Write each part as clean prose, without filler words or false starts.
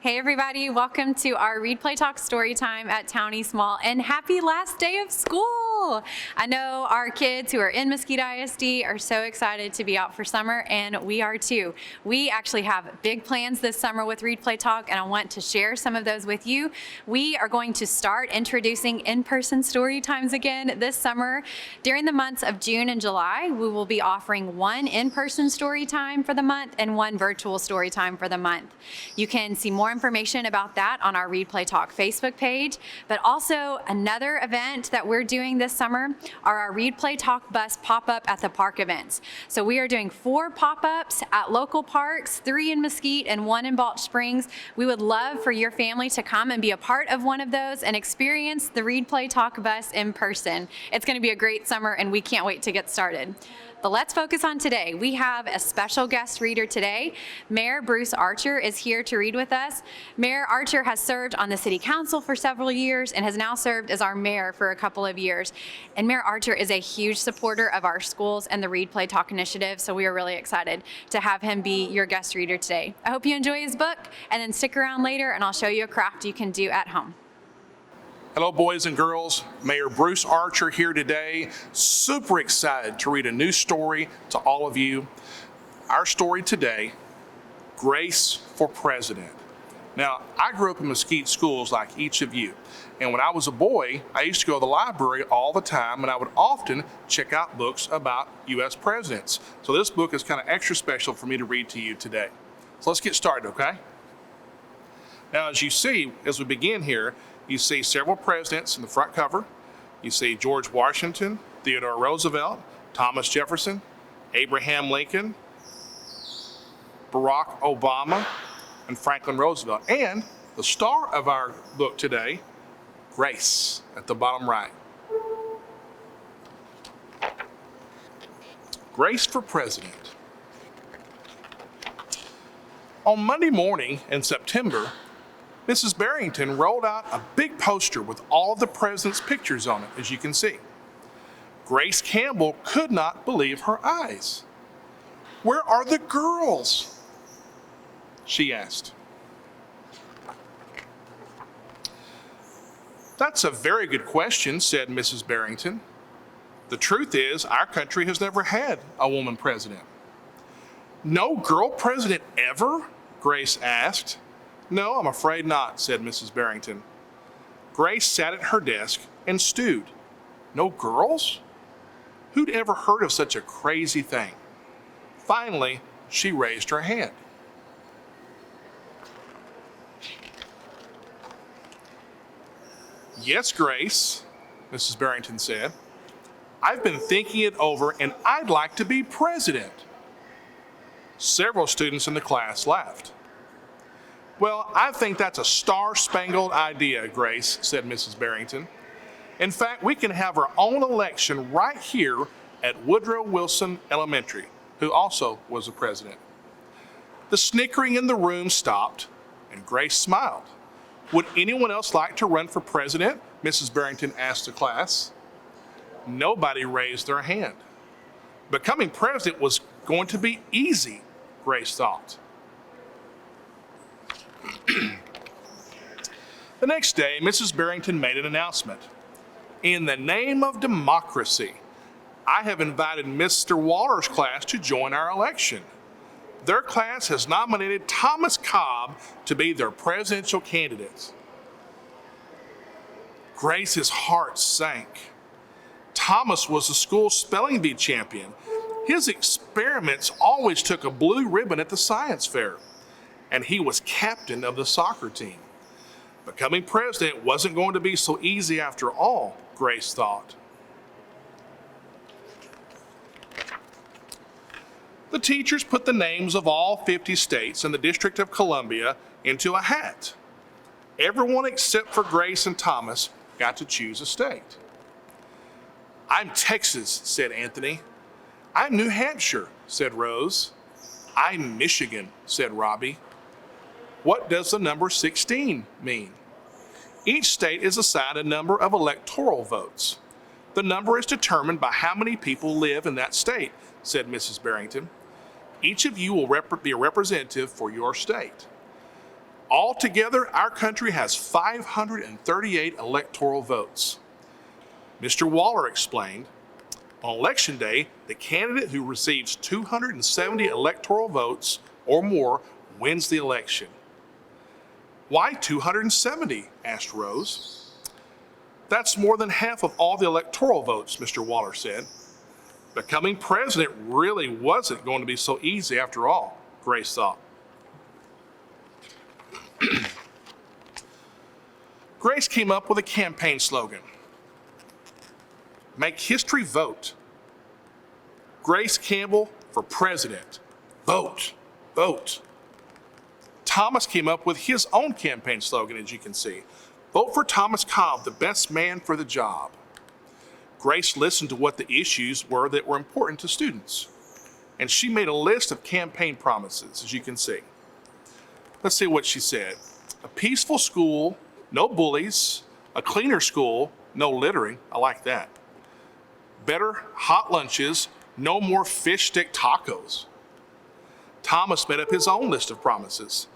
Hey everybody, welcome to our Read Play Talk story time at Townie Small, and happy last day of school. I know our kids who are in Mesquite ISD are so excited to be out for summer, and we are too. We actually have big plans this summer with Read Play Talk, and I want to share some of those with you. We are going to start introducing in-person story times again this summer. During the months of June and July, we will be offering one in-person story time for the month and one virtual story time for the month. You can see more information about that on our Read Play Talk Facebook page, but also another event that we're doing this summer are our Read Play Talk bus pop-up at the park events. So we are doing 4 pop-ups at local parks, 3 in Mesquite and 1 in Balch Springs. We would love for your family to come and be a part of one of those and experience the Read Play Talk bus in person. It's going to be a great summer, and we can't wait to get started. But let's focus on today. We have a special guest reader today. Mayor Bruce Archer is here to read with us. Mayor Archer has served on the City Council for several years and has now served as our mayor for a couple of years. And Mayor Archer is a huge supporter of our schools and the Read Play Talk initiative, so we are really excited to have him be your guest reader today. I hope you enjoy his book, and then stick around later and I'll show you a craft you can do at home. Hello, boys and girls. Mayor Bruce Archer here today. Super excited to read a new story to all of you. Our story today, Grace for President. Now, I grew up in Mesquite schools like each of you. And when I was a boy, I used to go to the library all the time, and I would often check out books about U.S. presidents. So this book is kind of extra special for me to read to you today. So let's get started, okay? Now, as you see, as we begin here, you see several presidents in the front cover. You see George Washington, Theodore Roosevelt, Thomas Jefferson, Abraham Lincoln, Barack Obama, and Franklin Roosevelt. And the star of our book today, Grace, at the bottom right. Grace for President. On Monday morning in September, Mrs. Barrington rolled out a big poster with all of the president's pictures on it, as you can see. Grace Campbell could not believe her eyes. "Where are the girls?" she asked. "That's a very good question," said Mrs. Barrington. "The truth is, our country has never had a woman president." "No girl president ever?" Grace asked. "No, I'm afraid not," said Mrs. Barrington. Grace sat at her desk and stewed. No girls? Who'd ever heard of such a crazy thing? Finally, she raised her hand. "Yes, Grace," Mrs. Barrington said. "I've been thinking it over, and I'd like to be president." Several students in the class laughed. "Well, I think that's a star-spangled idea, Grace," said Mrs. Barrington. "In fact, we can have our own election right here at Woodrow Wilson Elementary, who also was a president." The snickering in the room stopped, and Grace smiled. "Would anyone else like to run for president?" Mrs. Barrington asked the class. Nobody raised their hand. Becoming president was going to be easy, Grace thought. The next day, Mrs. Barrington made an announcement. "In the name of democracy, I have invited Mr. Waller's class to join our election. Their class has nominated Thomas Cobb to be their presidential candidate." Grace's heart sank. Thomas was the school's spelling bee champion. His experiments always took a blue ribbon at the science fair, and he was captain of the soccer team. Becoming president wasn't going to be so easy after all, Grace thought. The teachers put the names of all 50 states and the District of Columbia into a hat. Everyone except for Grace and Thomas got to choose a state. "I'm Texas," said Anthony. "I'm New Hampshire," said Rose. "I'm Michigan," said Robbie. "What does the number 16 mean?" Each state is assigned a number of electoral votes. The number is determined by how many people live in that state, said Mrs. Barrington. Each of you will be a representative for your state. Altogether, our country has 538 electoral votes. Mr. Waller explained, on Election Day, the candidate who receives 270 electoral votes or more wins the election. Why 270? Asked Rose. That's more than half of all the electoral votes, Mr. Waller said. Becoming president really wasn't going to be so easy after all, Grace thought. Grace came up with a campaign slogan. Make history vote. Grace Campbell for president. Vote, vote. Thomas came up with his own campaign slogan, as you can see. Vote for Thomas Cobb, the best man for the job. Grace listened to what the issues were that were important to students, and she made a list of campaign promises, as you can see. Let's see what she said. A peaceful school, no bullies. A cleaner school, no littering. I like that. Better hot lunches, no more fish stick tacos. Thomas made up his own list of promises.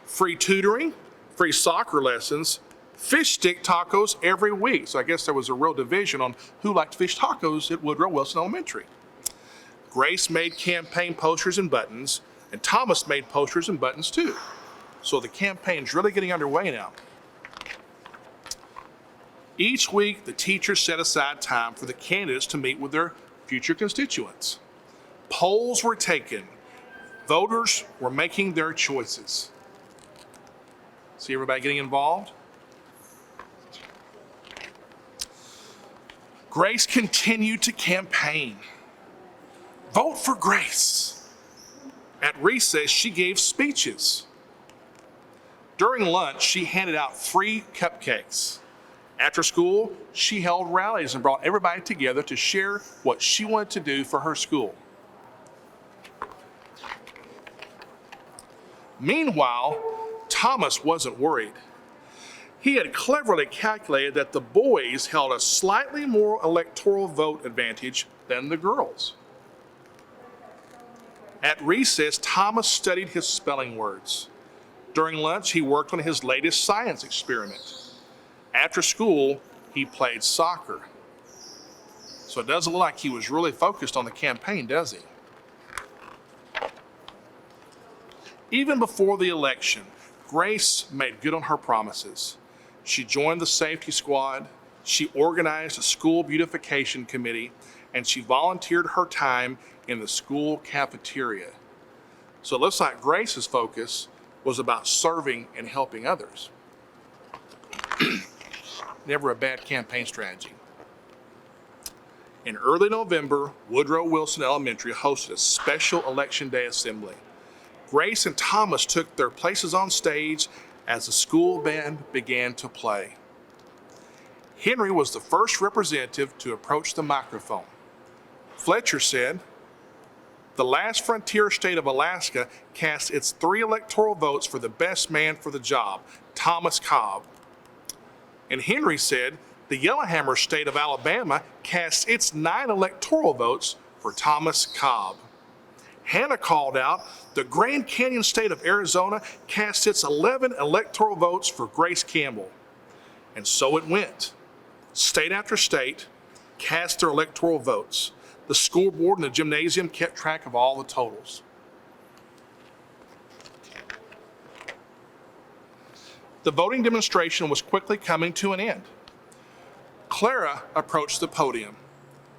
Free tutoring, free soccer lessons, fish stick tacos every week. So I guess there was a real division on who liked fish tacos at Woodrow Wilson Elementary. Grace made campaign posters and buttons, and Thomas made posters and buttons too. So the campaign's really getting underway now. Each week, the teachers set aside time for the candidates to meet with their future constituents. Polls were taken. Voters were making their choices. See everybody getting involved? Grace continued to campaign. Vote for Grace. At recess, she gave speeches. During lunch, she handed out free cupcakes. After school, she held rallies and brought everybody together to share what she wanted to do for her school. Meanwhile, Thomas wasn't worried. He had cleverly calculated that the boys held a slightly more electoral vote advantage than the girls. At recess, Thomas studied his spelling words. During lunch, he worked on his latest science experiment. After school, he played soccer. So it doesn't look like he was really focused on the campaign, does he? Even before the election, Grace made good on her promises. She joined the safety squad, she organized a school beautification committee, and she volunteered her time in the school cafeteria. So it looks like Grace's focus was about serving and helping others. Never a bad campaign strategy. In early November, Woodrow Wilson Elementary hosted a special Election Day assembly. Grace and Thomas took their places on stage as the school band began to play. Henry was the first representative to approach the microphone. Fletcher said, "The last frontier state of Alaska cast its 3 electoral votes for the best man for the job, Thomas Cobb." And Henry said, "The Yellowhammer state of Alabama cast its 9 electoral votes for Thomas Cobb." Hannah called out, "The Grand Canyon state of Arizona cast its 11 electoral votes for Grace Campbell." And so it went. State after state cast their electoral votes. The school board and the gymnasium kept track of all the totals. The voting demonstration was quickly coming to an end. Clara approached the podium.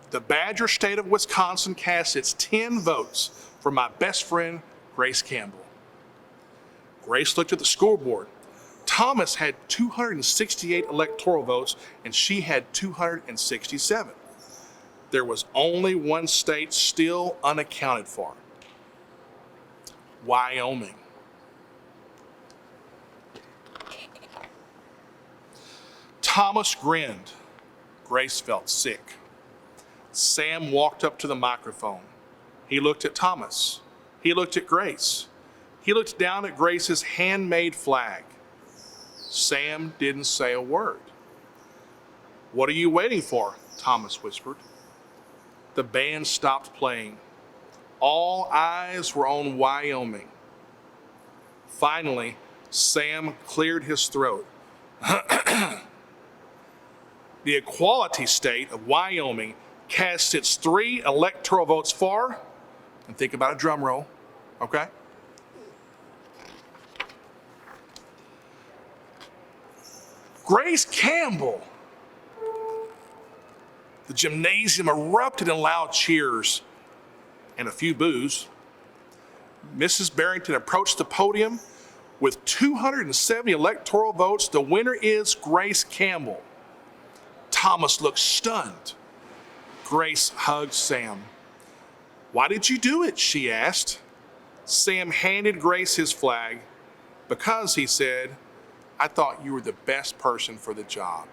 The Badger state of Wisconsin cast its 10 votes for my best friend, Grace Campbell. Grace looked at the school board. Thomas had 268 electoral votes, and she had 267. There was only one state still unaccounted for: Wyoming. Thomas grinned. Grace felt sick. Sam walked up to the microphone. He looked at Thomas. He looked at Grace. He looked down at Grace's handmade flag. Sam didn't say a word. "What are you waiting for?" Thomas whispered. The band stopped playing. All eyes were on Wyoming. Finally, Sam cleared his throat. The equality state of Wyoming casts its 3 electoral votes for, and think about a drum roll, okay? Grace Campbell. The gymnasium erupted in loud cheers and a few boos. Mrs. Barrington approached the podium. With 270 electoral votes, the winner is Grace Campbell. Thomas looked stunned. Grace hugged Sam. "Why did you do it?" she asked. Sam handed Grace his flag. "Because," he said, "I thought you were the best person for the job."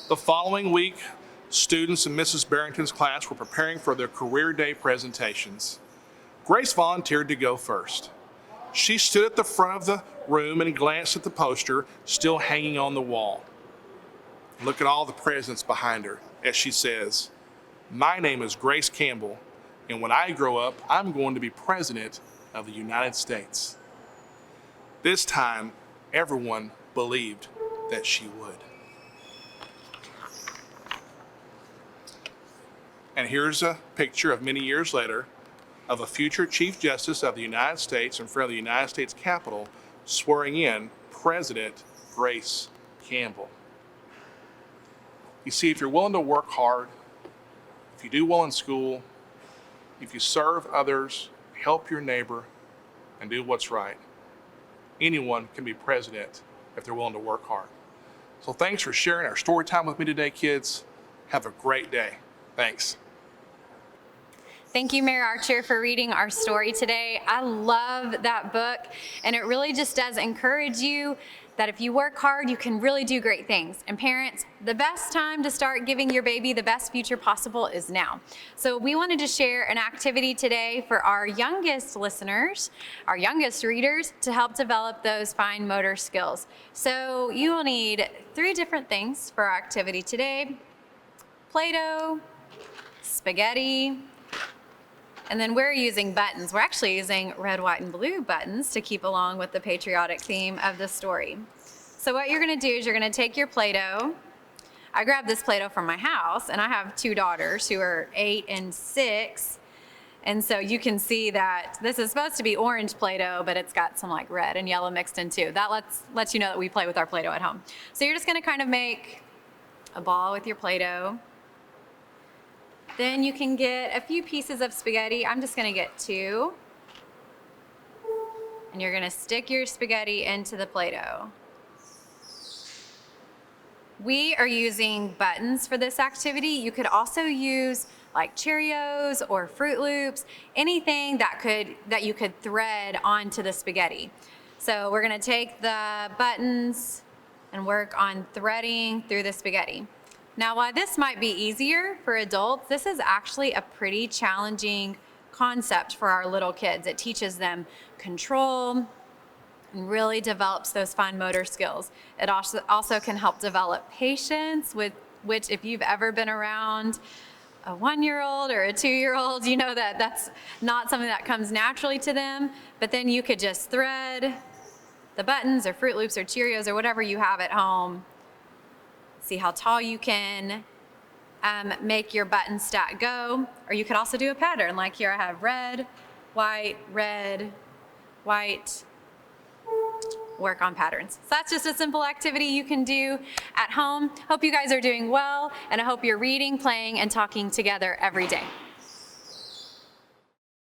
The following week, students in Mrs. Barrington's class were preparing for their career day presentations. Grace volunteered to go first. She stood at the front of the room and glanced at the poster still hanging on the wall. Look at all the presidents behind her as she says, "My name is Grace Campbell, and when I grow up, I'm going to be president of the United States." This time, everyone believed that she would. And here's a picture of many years later of a future Chief Justice of the United States in front of the United States Capitol swearing in President Grace Campbell. You see, if you're willing to work hard, if you do well in school, if you serve others, help your neighbor, and do what's right, anyone can be president if they're willing to work hard. So thanks for sharing our story time with me today, kids. Have a great day. Thanks. Thank you, Mayor Archer, for reading our story today. I love that book, and it really just does encourage you that if you work hard, you can really do great things. And parents, the best time to start giving your baby the best future possible is now. So we wanted to share an activity today for our youngest listeners, our youngest readers, to help develop those fine motor skills. So you will need 3 different things for our activity today: Play-Doh, spaghetti, and then we're using buttons. We're actually using red, white, and blue buttons to keep along with the patriotic theme of the story. So what you're gonna do is you're gonna take your Play-Doh. I grabbed this Play-Doh from my house, and I have 2 daughters who are 8 and 6. And so you can see that this is supposed to be orange Play-Doh, but it's got some like red and yellow mixed in too. That lets you know that we play with our Play-Doh at home. So you're just gonna kind of make a ball with your Play-Doh. Then you can get a few pieces of spaghetti. I'm just gonna get 2. And you're gonna stick your spaghetti into the Play-Doh. We are using buttons for this activity. You could also use like Cheerios or Fruit Loops, anything that you could thread onto the spaghetti. So we're gonna take the buttons and work on threading through the spaghetti. Now, while this might be easier for adults, this is actually a pretty challenging concept for our little kids. It teaches them control and really develops those fine motor skills. It also can help develop patience, which if you've ever been around a 1-year-old or a 2-year-old, you know that that's not something that comes naturally to them. But then you could just thread the buttons or Fruit Loops or Cheerios or whatever you have at home. See how tall you can make your button stack go. Or you could also do a pattern, like here I have red, white, work on patterns. So that's just a simple activity you can do at home. Hope you guys are doing well, and I hope you're reading, playing, and talking together every day.